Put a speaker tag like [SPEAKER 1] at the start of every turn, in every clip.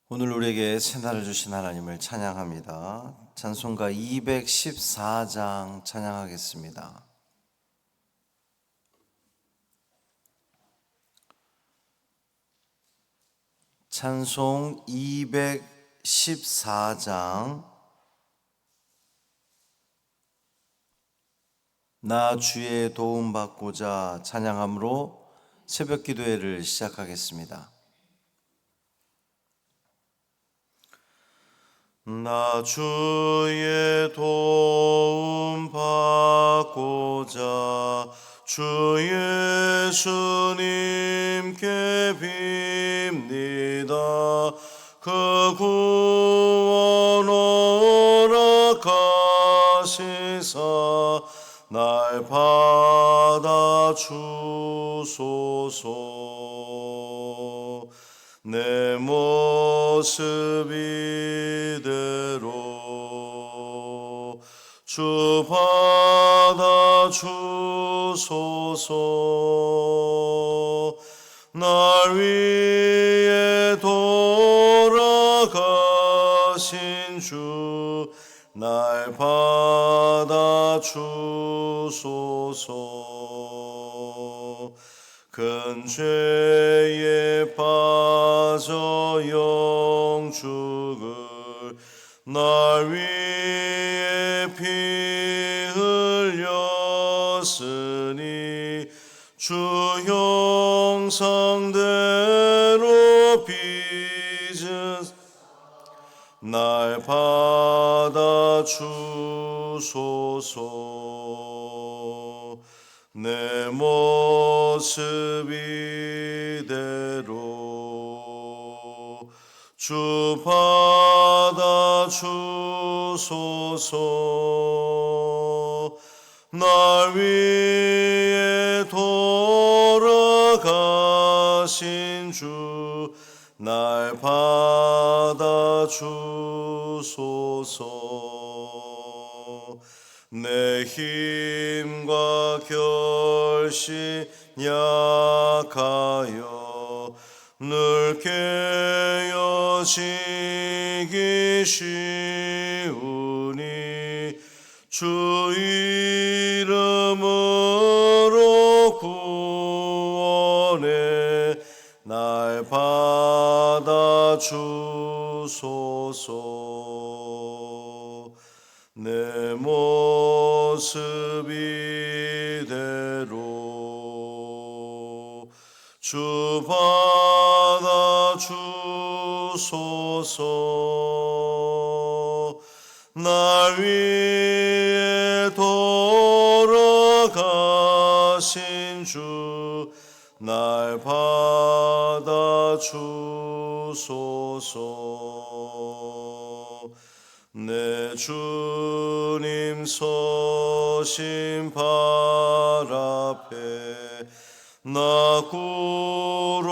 [SPEAKER 1] 오늘 우리에게 새날을 주신 하나님을 찬양합니다. 찬송가 214장 찬양하겠습니다. 찬송 214장. 나 주의 도움 받고자 찬양함으로 새벽 기도회를 시작하겠습니다. 나 주의 도움 받고자 주 예수님께 빕니다. 그 구원 허락하시사 날 받아 주소서. 내 모습 이대로 주 받아 주소서. 날 위해 돌아가신 주 날 받아 주소서. 큰 죄에 빠져 영죽을 날 위해 피 흘렸으니 주 형상대로 빚은 날 받아 주소서. 내 모습 이대로 주 받아 주소서. 날 위해 돌아가신 주 날 받아 주소서. 내 힘과 결심 약하여 늘 깨어지기 쉬우니 주 이름으로 구원해 날 받아 주소서. 내 모습 이대로 주 받아 주소서. 날 위해 돌아가신 주 날 받아 주소서. 내 주님 서신 발 앞에 나 꿇어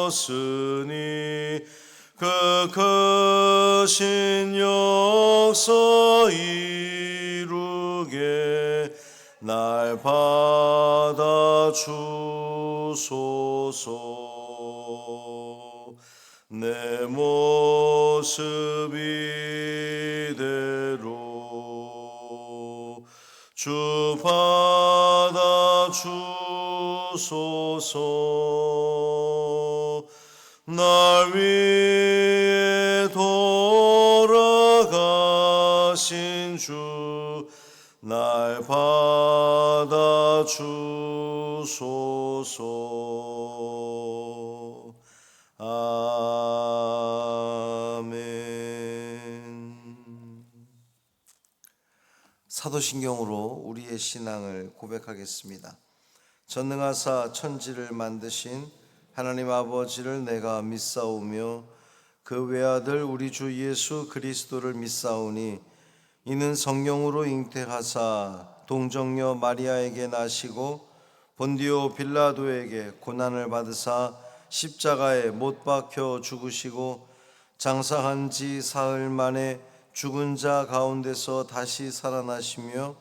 [SPEAKER 1] 엎드렸으니 그 크신 역사 이루게 날 받아 주소서. 내 모습 이대로 주 받아 주소서. 날 위해 돌아가신 주 날 받아 주소서. 아멘. 사도신경으로 우리의 신앙을 고백하겠습니다. 전능하사 천지를 만드신 하나님 아버지를 내가 믿사오며 그 외아들 우리 주 예수 그리스도를 믿사오니 이는 성령으로 잉태하사 동정녀 마리아에게 나시고 본디오 빌라도에게 고난을 받으사 십자가에 못 박혀 죽으시고 장사한 지 사흘 만에 죽은 자 가운데서 다시 살아나시며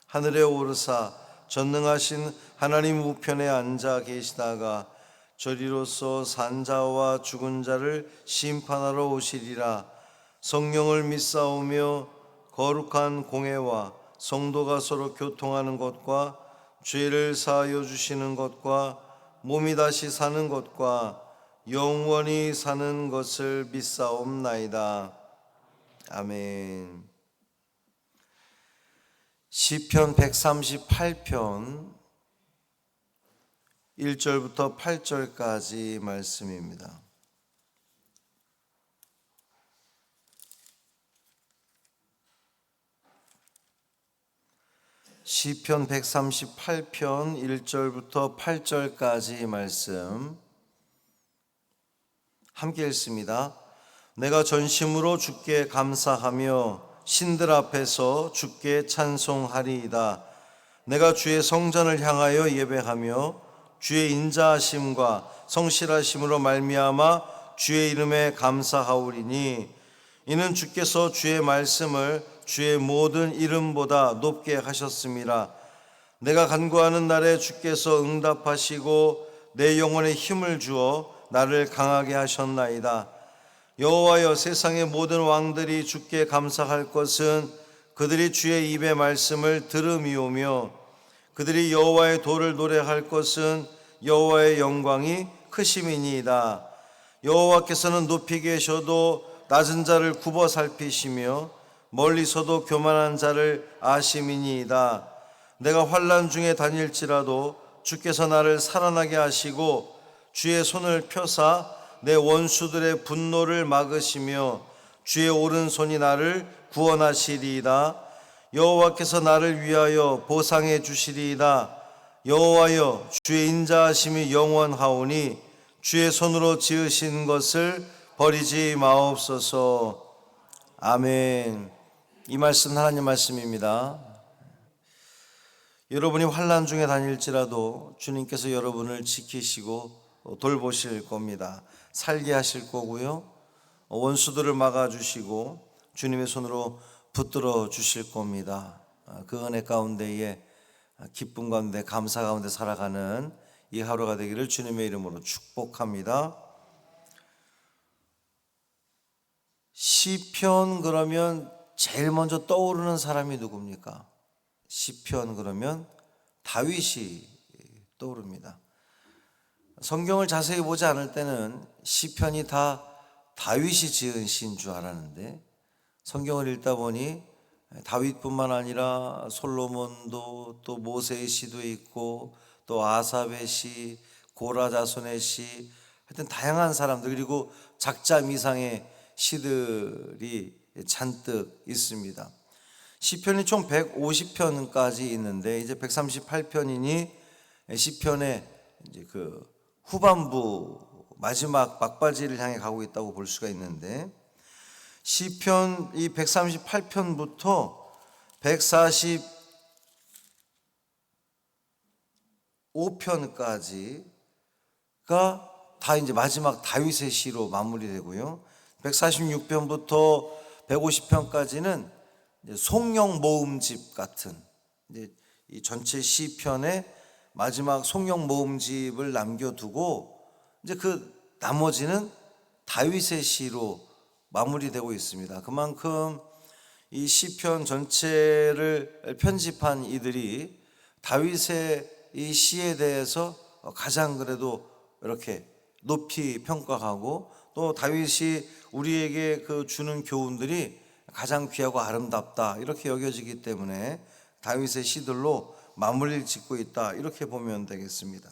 [SPEAKER 1] 하늘에 오르사 전능하신 하나님 우편에 앉아 계시다가 저리로서 산자와 죽은 자를 심판하러 오시리라. 성령을 믿사오며 거룩한 공회와 성도가 서로 교통하는 것과 죄를 사하여 주시는 것과 몸이 다시 사는 것과 영원히 사는 것을 믿사옵나이다. 아멘. 시편 138편 1절부터 8절까지 말씀입니다. 시편 138편 1절부터 8절까지 말씀 함께 읽습니다. 내가 전심으로 주께 감사하며 신들 앞에서 주께 찬송하리이다. 내가 주의 성전을 향하여 예배하며 주의 인자하심과 성실하심으로 말미암아 주의 이름에 감사하오리니 이는 주께서 주의 말씀을 주의 모든 이름보다 높게 하셨음이라. 내가 간구하는 날에 주께서 응답하시고 내 영혼에 힘을 주어 나를 강하게 하셨나이다. 여호와여, 세상의 모든 왕들이 주께 감사할 것은 그들이 주의 입의 말씀을 들음이오며 그들이 여호와의 도를 노래할 것은 여호와의 영광이 크심이니이다. 여호와께서는 높이 계셔도 낮은 자를 굽어 살피시며 멀리서도 교만한 자를 아심이니이다. 내가 환난 중에 다닐지라도 주께서 나를 살아나게 하시고 주의 손을 펴사 내 원수들의 분노를 막으시며 주의 오른손이 나를 구원하시리이다. 여호와께서 나를 위하여 보상해 주시리이다. 여호와여, 주의 인자하심이 영원하오니 주의 손으로 지으신 것을 버리지 마옵소서. 아멘. 이 말씀 하나님 말씀입니다. 여러분이 환난 중에 다닐지라도 주님께서 여러분을 지키시고 돌보실 겁니다. 살게 하실 거고요, 원수들을 막아주시고 주님의 손으로 붙들어 주실 겁니다. 그 은혜 가운데에 기쁨 가운데 감사 가운데 살아가는 이 하루가 되기를 주님의 이름으로 축복합니다. 시편 그러면 제일 먼저 떠오르는 사람이 누굽니까? 시편 그러면 다윗이 떠오릅니다. 성경을 자세히 보지 않을 때는 시편이 다 다윗이 지은 시인 줄 알았는데 성경을 읽다 보니 다윗뿐만 아니라 솔로몬도 또 모세의 시도 있고 또 아삽의 시, 고라 자손의 시, 하여튼 다양한 사람들 그리고 작자 미상의 시들이 잔뜩 있습니다. 시편이 총 150편까지 있는데 이제 138편이니 시편의 이제 그 후반부 마지막 막바지를 향해 가고 있다고 볼 수가 있는데 시편 이 138편부터 145편까지가 다 이제 마지막 다윗의 시로 마무리되고요. 146편부터 150편까지는 송영 모음집 같은 이제 이 전체 시편의 마지막 송영 모음집을 남겨두고 이제 그 나머지는 다윗의 시로 마무리되고 있습니다. 그만큼 이 시편 전체를 편집한 이들이 다윗의 이 시에 대해서 가장 그래도 이렇게 높이 평가하고 또 다윗이 우리에게 그 주는 교훈들이 가장 귀하고 아름답다 이렇게 여겨지기 때문에 다윗의 시들로 마무리를 짓고 있다 이렇게 보면 되겠습니다.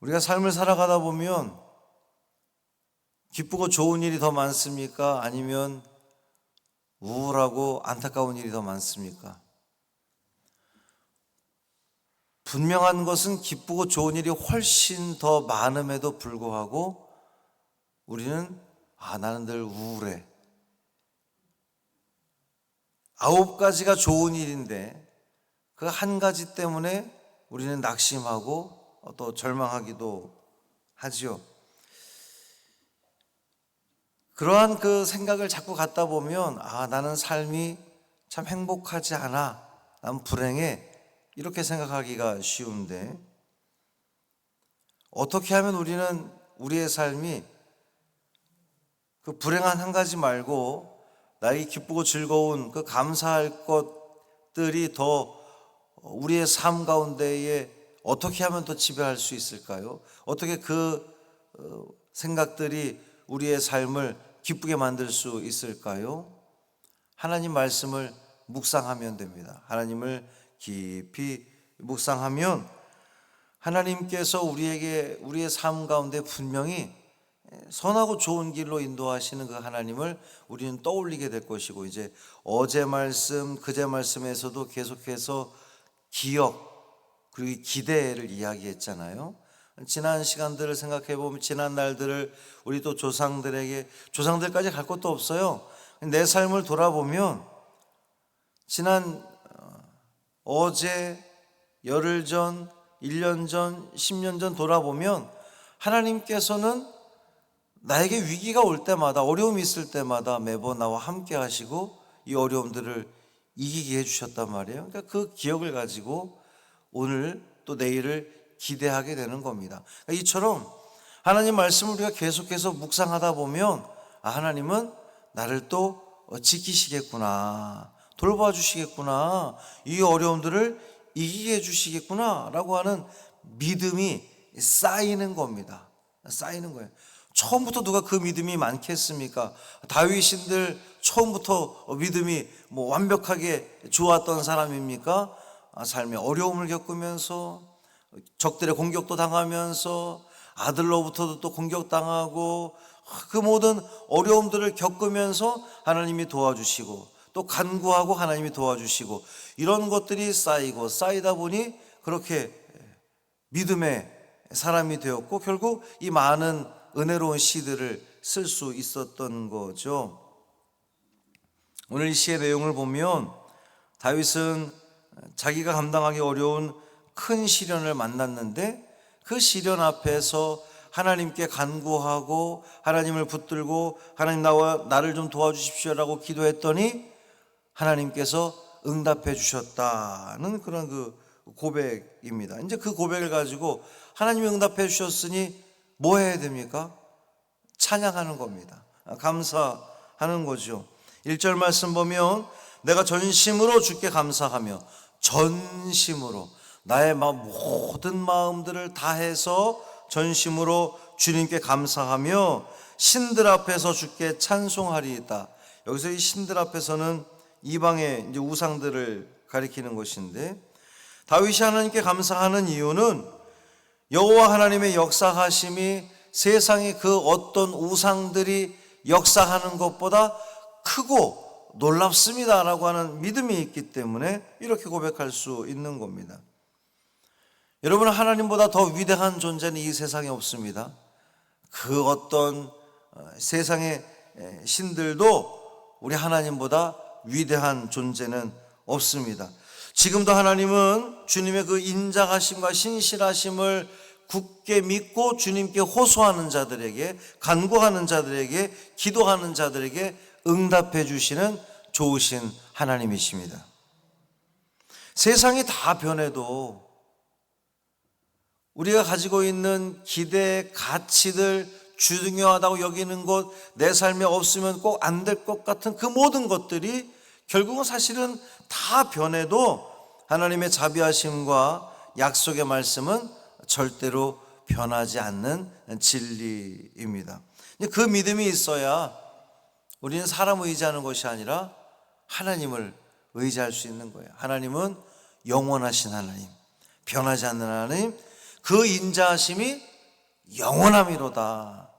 [SPEAKER 1] 우리가 삶을 살아가다 보면 기쁘고 좋은 일이 더 많습니까? 아니면 우울하고 안타까운 일이 더 많습니까? 분명한 것은 기쁘고 좋은 일이 훨씬 더 많음에도 불구하고 우리는 나는 늘 우울해. 9가지가 좋은 일인데 그 한 가지 때문에 우리는 낙심하고 또 절망하기도 하지요. 그러한 그 생각을 자꾸 갖다 보면 나는 삶이 참 행복하지 않아, 난 불행해 이렇게 생각하기가 쉬운데 어떻게 하면 우리는 우리의 삶이 그 불행한 한 가지 말고 나에게 기쁘고 즐거운 그 감사할 것들이 더 우리의 삶 가운데에 어떻게 하면 더 지배할 수 있을까요? 어떻게 그 생각들이 우리의 삶을 기쁘게 만들 수 있을까요? 하나님 말씀을 묵상하면 됩니다. 하나님을 깊이 묵상하면 하나님께서 우리에게 우리의 삶 가운데 분명히 선하고 좋은 길로 인도하시는 그 하나님을 우리는 떠올리게 될 것이고, 이제 어제 말씀, 그제 말씀에서도 계속해서 기억 그리고 기대를 이야기했잖아요. 지난 시간들을 생각해 보면 지난 날들을 우리 또 조상들까지 갈 것도 없어요. 내 삶을 돌아보면 지난 어제, 열흘 전, 1년 전, 10년 전 돌아보면 하나님께서는 나에게 위기가 올 때마다, 어려움이 있을 때마다 매번 나와 함께 하시고 이 어려움들을 이기게 해주셨단 말이에요. 그러니까 그 기억을 가지고 오늘 또 내일을 기대하게 되는 겁니다. 그러니까 이처럼 하나님 말씀을 우리가 계속해서 묵상하다 보면 하나님은 나를 또 지키시겠구나, 돌봐 주시겠구나, 이 어려움들을 이기게 해주시겠구나 라고 하는 믿음이 쌓이는 겁니다. 쌓이는 거예요. 처음부터 누가 그 믿음이 많겠습니까? 다윗신들 처음부터 믿음이 완벽하게 좋았던 사람입니까? 삶의 어려움을 겪으면서 적들의 공격도 당하면서 아들로부터도 또 공격당하고 그 모든 어려움들을 겪으면서 하나님이 도와주시고 또 간구하고 하나님이 도와주시고 이런 것들이 쌓이고 쌓이다 보니 그렇게 믿음의 사람이 되었고 결국 이 많은 은혜로운 시들을 쓸 수 있었던 거죠. 오늘 이 시의 내용을 보면 다윗은 자기가 감당하기 어려운 큰 시련을 만났는데 그 시련 앞에서 하나님께 간구하고 하나님을 붙들고 하나님 나를 좀 도와주십시오라고 기도했더니 하나님께서 응답해 주셨다는 그런 그 고백입니다. 이제 그 고백을 가지고 하나님이 응답해 주셨으니 뭐 해야 됩니까? 찬양하는 겁니다. 감사하는 거죠. 1절 말씀 보면 내가 전심으로 주께 감사하며, 전심으로 나의 모든 마음들을 다해서 전심으로 주님께 감사하며 신들 앞에서 주께 찬송하리이다. 여기서 이 신들 앞에서는 이방의 이제 우상들을 가리키는 것인데, 다윗이 하나님께 감사하는 이유는 여호와 하나님의 역사하심이 세상의 그 어떤 우상들이 역사하는 것보다 크고 놀랍습니다라고 하는 믿음이 있기 때문에 이렇게 고백할 수 있는 겁니다. 여러분, 하나님보다 더 위대한 존재는 이 세상에 없습니다. 그 어떤 세상의 신들도 우리 하나님보다 위대한 존재는 없습니다. 지금도 하나님은 주님의 그 인자하심과 신실하심을 굳게 믿고 주님께 호소하는 자들에게, 간구하는 자들에게, 기도하는 자들에게 응답해 주시는 좋으신 하나님이십니다. 세상이 다 변해도 우리가 가지고 있는 기대, 가치들, 중요하다고 여기는 것, 내 삶에 없으면 꼭 안 될 것 같은 그 모든 것들이 결국은 사실은 다 변해도 하나님의 자비하심과 약속의 말씀은 절대로 변하지 않는 진리입니다. 그 믿음이 있어야 우리는 사람을 의지하는 것이 아니라 하나님을 의지할 수 있는 거예요. 하나님은 영원하신 하나님, 변하지 않는 하나님, 그 인자하심이 영원함이로다.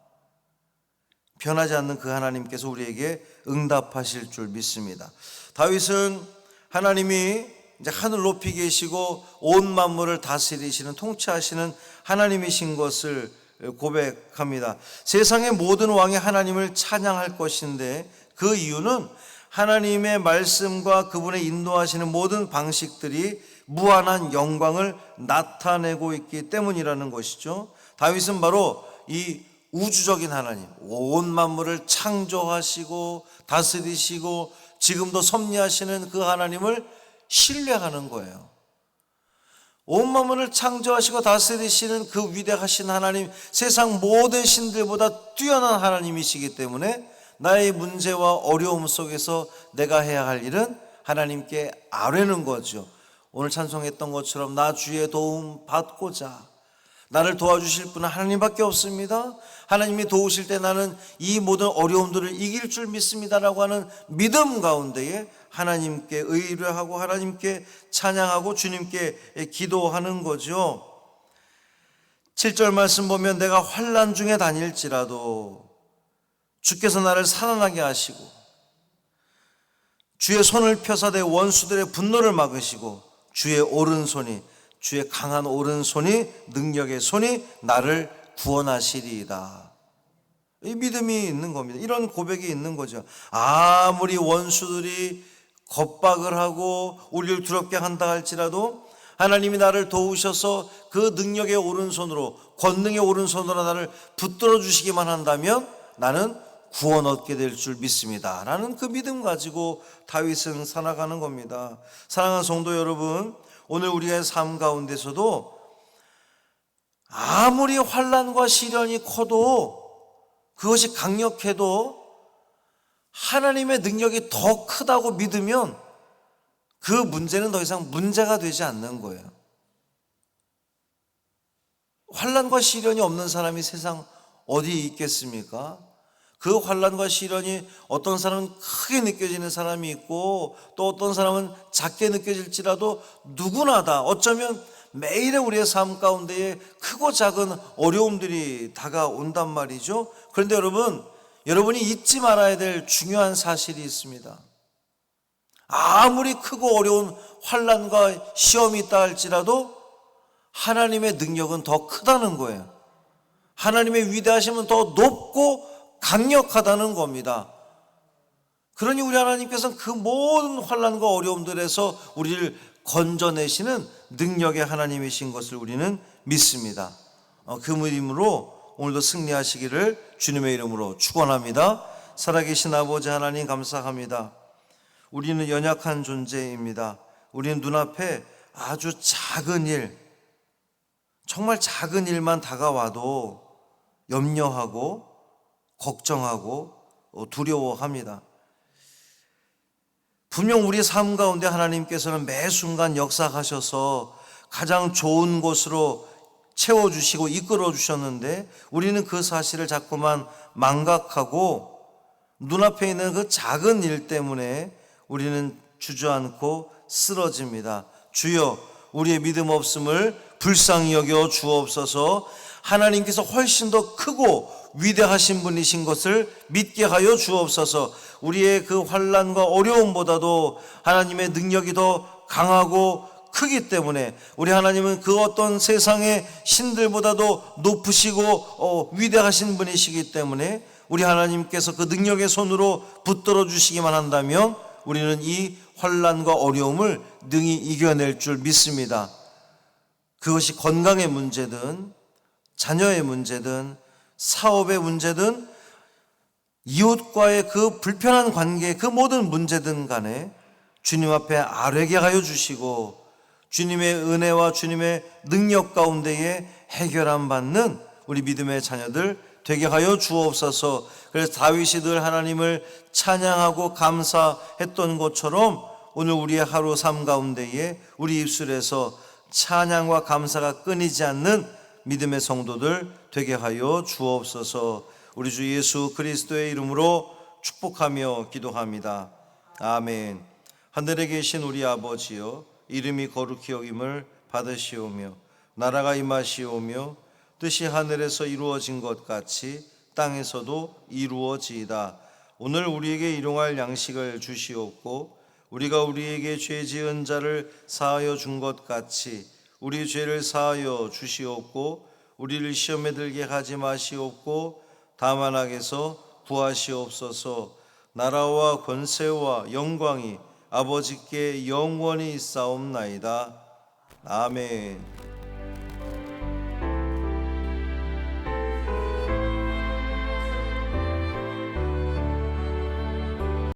[SPEAKER 1] 변하지 않는 그 하나님께서 우리에게 응답하실 줄 믿습니다. 다윗은 하나님이 이제 하늘 높이 계시고 온 만물을 다스리시는, 통치하시는 하나님이신 것을 고백합니다. 세상의 모든 왕이 하나님을 찬양할 것인데 그 이유는 하나님의 말씀과 그분의 인도하시는 모든 방식들이 무한한 영광을 나타내고 있기 때문이라는 것이죠. 다윗은 바로 이 우주적인 하나님, 온 만물을 창조하시고 다스리시고 지금도 섭리하시는 그 하나님을 신뢰하는 거예요. 온 만물을 창조하시고 다스리시는 그 위대하신 하나님, 세상 모든 신들보다 뛰어난 하나님이시기 때문에 나의 문제와 어려움 속에서 내가 해야 할 일은 하나님께 아뢰는 거죠. 오늘 찬송했던 것처럼 나 주의 도움 받고자, 나를 도와주실 분은 하나님밖에 없습니다. 하나님이 도우실 때 나는 이 모든 어려움들을 이길 줄 믿습니다라고 하는 믿음 가운데에 하나님께 의뢰하고 하나님께 찬양하고 주님께 기도하는 거죠. 7절 말씀 보면 내가 환난 중에 다닐지라도 주께서 나를 살아나게 하시고 주의 손을 펴사 내 원수들의 분노를 막으시고 주의 오른손이, 주의 강한 오른손이, 능력의 손이 나를 구원하시리이다. 이 믿음이 있는 겁니다. 이런 고백이 있는 거죠. 아무리 원수들이 겁박을 하고 우리를 두렵게 한다 할지라도 하나님이 나를 도우셔서 그 능력의 오른손으로, 권능의 오른손으로 나를 붙들어 주시기만 한다면 나는 구원 얻게 될 줄 믿습니다 라는 그 믿음 가지고 다윗은 살아가는 겁니다. 사랑하는 성도 여러분, 오늘 우리의 삶 가운데서도 아무리 환난과 시련이 커도, 그것이 강력해도 하나님의 능력이 더 크다고 믿으면 그 문제는 더 이상 문제가 되지 않는 거예요. 환난과 시련이 없는 사람이 세상 어디에 있겠습니까? 그 환난과 시련이 어떤 사람은 크게 느껴지는 사람이 있고 또 어떤 사람은 작게 느껴질지라도 누구나 다 어쩌면 매일의 우리의 삶 가운데에 크고 작은 어려움들이 다가온단 말이죠. 그런데 여러분이 잊지 말아야 될 중요한 사실이 있습니다. 아무리 크고 어려운 환난과 시험이 있다 할지라도 하나님의 능력은 더 크다는 거예요. 하나님의 위대하심은 더 높고 강력하다는 겁니다. 그러니 우리 하나님께서는 그 모든 환난과 어려움들에서 우리를 건져내시는 능력의 하나님이신 것을 우리는 믿습니다. 그 믿음으로 오늘도 승리하시기를 주님의 이름으로 축원합니다. 살아계신 아버지 하나님 감사합니다. 우리는 연약한 존재입니다. 우리는 눈앞에 아주 작은 일, 정말 작은 일만 다가와도 염려하고 걱정하고 두려워합니다. 분명 우리 삶 가운데 하나님께서는 매 순간 역사하셔서 가장 좋은 곳으로 채워주시고 이끌어 주셨는데 우리는 그 사실을 자꾸만 망각하고 눈앞에 있는 그 작은 일 때문에 우리는 주저앉고 쓰러집니다. 주여, 우리의 믿음 없음을 불쌍히 여겨 주옵소서. 하나님께서 훨씬 더 크고 위대하신 분이신 것을 믿게 하여 주옵소서. 우리의 그 환난과 어려움보다도 하나님의 능력이 더 강하고 크기 때문에 우리 하나님은 그 어떤 세상의 신들보다도 높으시고 위대하신 분이시기 때문에 우리 하나님께서 그 능력의 손으로 붙들어 주시기만 한다면 우리는 이 환난과 어려움을 능히 이겨낼 줄 믿습니다. 그것이 건강의 문제든 자녀의 문제든 사업의 문제든 이웃과의 그 불편한 관계, 그 모든 문제든 간에 주님 앞에 아뢰게 하여 주시고 주님의 은혜와 주님의 능력 가운데에 해결함 받는 우리 믿음의 자녀들 되게 하여 주옵소서. 그래서 다윗이 늘 하나님을 찬양하고 감사했던 것처럼 오늘 우리의 하루 삶 가운데에 우리 입술에서 찬양과 감사가 끊이지 않는 믿음의 성도들 되게 하여 주옵소서. 우리 주 예수 그리스도의 이름으로 축복하며 기도합니다. 아멘. 하늘에 계신 우리 아버지여, 이름이 거룩히 여김을 받으시오며 나라가 임하시오며 뜻이 하늘에서 이루어진 것 같이 땅에서도 이루어지이다. 오늘 우리에게 일용할 양식을 주시옵고 우리가 우리에게 죄 지은 자를 사하여 준 것 같이 우리 죄를 사하여 주시옵고 우리를 시험에 들게 하지 마시옵고 다만 악에서 구하시옵소서. 나라와 권세와 영광이 아버지께 영원히 있사옵나이다. 아멘.